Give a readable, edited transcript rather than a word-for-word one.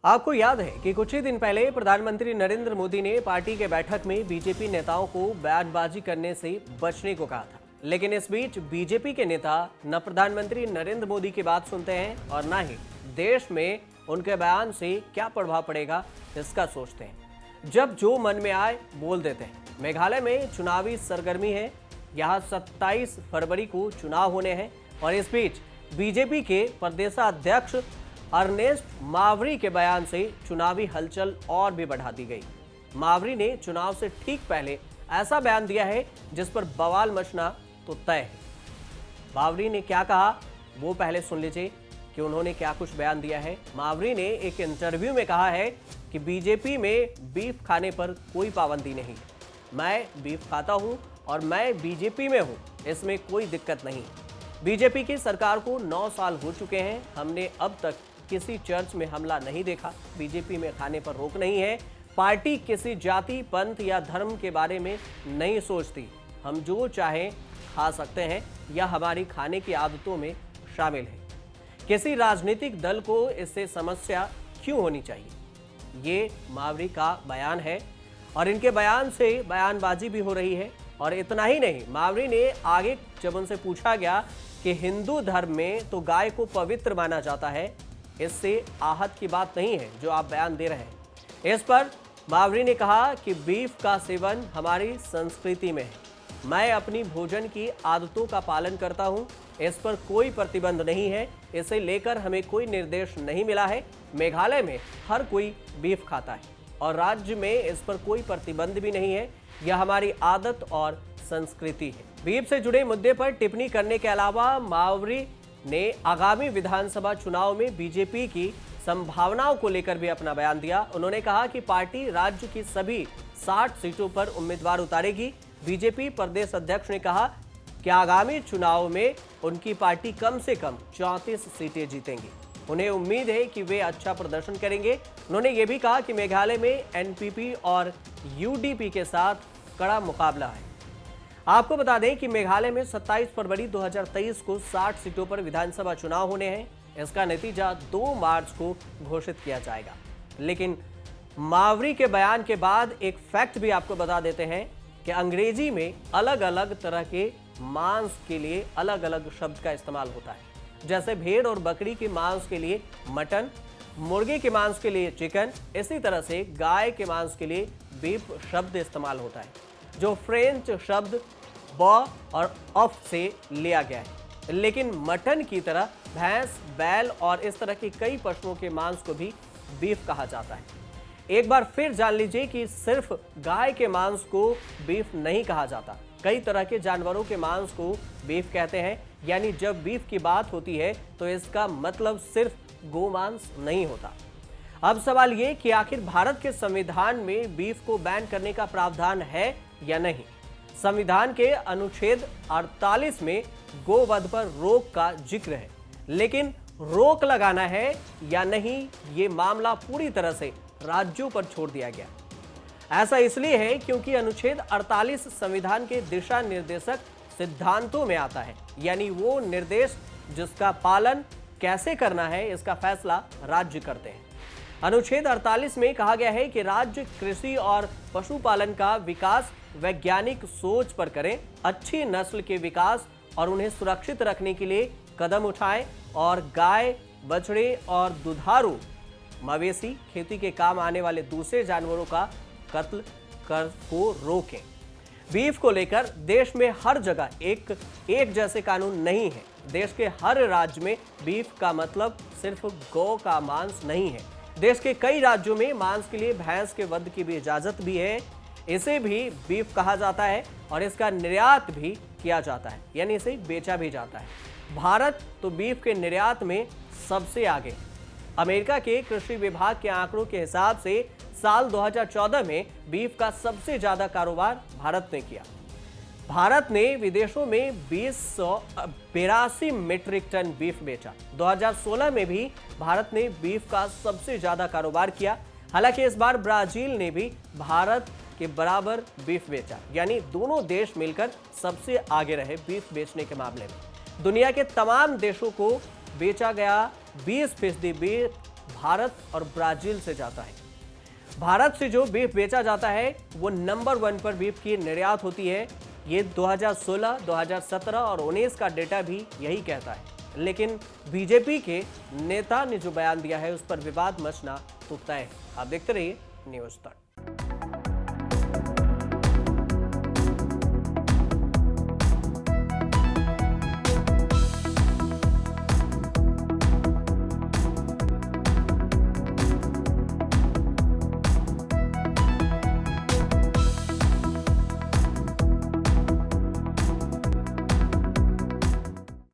आपको याद है कि कुछ ही दिन पहले प्रधानमंत्री नरेंद्र मोदी ने पार्टी के बैठक में बीजेपी नेताओं को बयानबाजी करने से बचने को कहा था। लेकिन इस बीच बीजेपी के नेता न प्रधानमंत्री नरेंद्र मोदी की बात सुनते हैं और न ही देश में उनके बयान से क्या प्रभाव पड़ेगा इसका सोचते हैं। जब जो मन में आए बोल देते हैं। मेघालय में चुनावी सरगर्मी है। यहाँ 27 फरवरी को चुनाव होने हैं और इस बीच बीजेपी के प्रदेशाध्यक्ष अर्नेस्ट मावरी के बयान से चुनावी हलचल और भी बढ़ा दी गई। मावरी ने चुनाव से ठीक पहले ऐसा बयान दिया है जिस पर बवाल मचना तो तय है। मावरी ने क्या कहा वो पहले सुन लीजिए कि उन्होंने क्या कुछ बयान दिया है। मावरी ने एक इंटरव्यू में कहा है कि बीजेपी में बीफ खाने पर कोई पाबंदी नहीं। मैं बीफ खाता हूं और मैं बीजेपी में हूं, इसमें कोई दिक्कत नहीं। बीजेपी की सरकार को 9 साल हो चुके हैं। हमने अब तक किसी चर्च में हमला नहीं देखा। बीजेपी में खाने पर रोक नहीं है। पार्टी किसी जाति, पंथ या धर्म के बारे में नहीं सोचती। हम जो चाहें खा सकते हैं, यह हमारी खाने की आदतों में शामिल है। किसी राजनीतिक दल को इससे समस्या क्यों होनी चाहिए? ये मावरी का बयान है और इनके बयान से बयानबाजी भी हो रही है। और इतना ही नहीं, मावरी ने आगे जब उनसे पूछा गया कि हिंदू धर्म में तो गाय को पवित्र माना जाता है, इससे आहत की बात नहीं है जो आप बयान दे रहे हैं। इस पर मावरी ने कहा कि बीफ का सेवन हमारी संस्कृति में है। मैं अपनी भोजन की आदतों का पालन करता हूं, इस पर कोई प्रतिबंध नहीं है। इसे लेकर हमें कोई निर्देश नहीं मिला है। मेघालय में हर कोई बीफ खाता है और राज्य में इस पर कोई प्रतिबंध भी नहीं है। यह हमारी आदत और संस्कृति है। बीफ से जुड़े मुद्दे पर टिप्पणी करने के अलावा मावरी ने आगामी विधानसभा चुनाव में बीजेपी की संभावनाओं को लेकर भी अपना बयान दिया। उन्होंने कहा कि पार्टी राज्य की सभी 60 सीटों पर उम्मीदवार उतारेगी। बीजेपी प्रदेश अध्यक्ष ने कहा कि आगामी चुनाव में उनकी पार्टी कम से कम 34 सीटें जीतेंगी। उन्हें उम्मीद है कि वे अच्छा प्रदर्शन करेंगे। उन्होंने ये भी कहा कि मेघालय में एनपीपी और यूडीपी के साथ कड़ा मुकाबला है। आपको बता दें कि मेघालय में 27 फरवरी 2023 को 60 सीटों पर विधानसभा चुनाव होने हैं। इसका नतीजा 2 मार्च को घोषित किया जाएगा। लेकिन मावरी के बयान के बाद एक फैक्ट भी आपको बता देते हैं कि अंग्रेजी में अलग अलग तरह के मांस के लिए अलग अलग शब्द का इस्तेमाल होता है। जैसे भेड़ और बकरी के मांस के लिए मटन, मुर्गे के मांस के लिए चिकन, इसी तरह से गाय के मांस के लिए बीफ शब्द इस्तेमाल होता है, जो फ्रेंच शब्द बॉ और ऑफ से लिया गया है। लेकिन मटन की तरह भैंस, बैल और इस तरह के कई पशुओं के मांस को भी बीफ कहा जाता है। एक बार फिर जान लीजिए कि सिर्फ गाय के मांस को बीफ नहीं कहा जाता। कई तरह के जानवरों के मांस को बीफ कहते हैं। यानी जब बीफ की बात होती है तो इसका मतलब सिर्फ गोमांस नहीं होता। अब सवाल ये कि आखिर भारत के संविधान में बीफ को बैन करने का प्रावधान है या नहीं। संविधान के अनुच्छेद 48 में गोवध पर रोक का जिक्र है, लेकिन रोक लगाना है या नहीं ये मामला पूरी तरह से राज्यों पर छोड़ दिया गया। ऐसा इसलिए है क्योंकि अनुच्छेद 48 संविधान के दिशा निर्देशक सिद्धांतों में आता है। यानी वो निर्देश जिसका पालन कैसे करना है इसका फैसला राज्य करते हैं। अनुच्छेद 48 में कहा गया है कि राज्य कृषि और पशुपालन का विकास वैज्ञानिक सोच पर करें, अच्छी नस्ल के विकास और उन्हें सुरक्षित रखने के लिए कदम उठाएं और गाय, बछड़े और दुधारू मवेशी, खेती के काम आने वाले दूसरे जानवरों का कत्ल कर को रोकें। बीफ को लेकर देश में हर जगह एक जैसे कानून नहीं है। देश के हर राज्य में बीफ का मतलब सिर्फ गौ का मांस नहीं है। देश के कई राज्यों में मांस के लिए भैंस के वध की भी इजाजत भी है। इसे भी बीफ कहा जाता है और इसका निर्यात भी किया जाता है, यानी इसे बेचा भी जाता है। भारत तो बीफ के निर्यात में सबसे आगे। अमेरिका के कृषि विभाग के आंकड़ों के हिसाब से साल 2014 में बीफ का सबसे ज्यादा कारोबार भारत ने किया। भारत ने विदेशों में 2082 मीट्रिक टन बीफ बेचा। 2016 में भी भारत ने बीफ का सबसे ज्यादा कारोबार किया। हालांकि इस बार ब्राजील ने भी भारत के बराबर बीफ बेचा, यानी दोनों देश मिलकर सबसे आगे रहे बीफ बेचने के मामले में। दुनिया के तमाम देशों को बेचा गया 20% बीफ भारत और ब्राजील से जाता है। भारत से जो बीफ बेचा जाता है वो नंबर 1 पर बीफ की निर्यात होती है। ये 2016, 2017 और 19 का डेटा भी यही कहता है। लेकिन बीजेपी के नेता ने जो बयान दिया है उस पर विवाद मचना तो तय है। आप देखते रहिए न्यूज़ तक।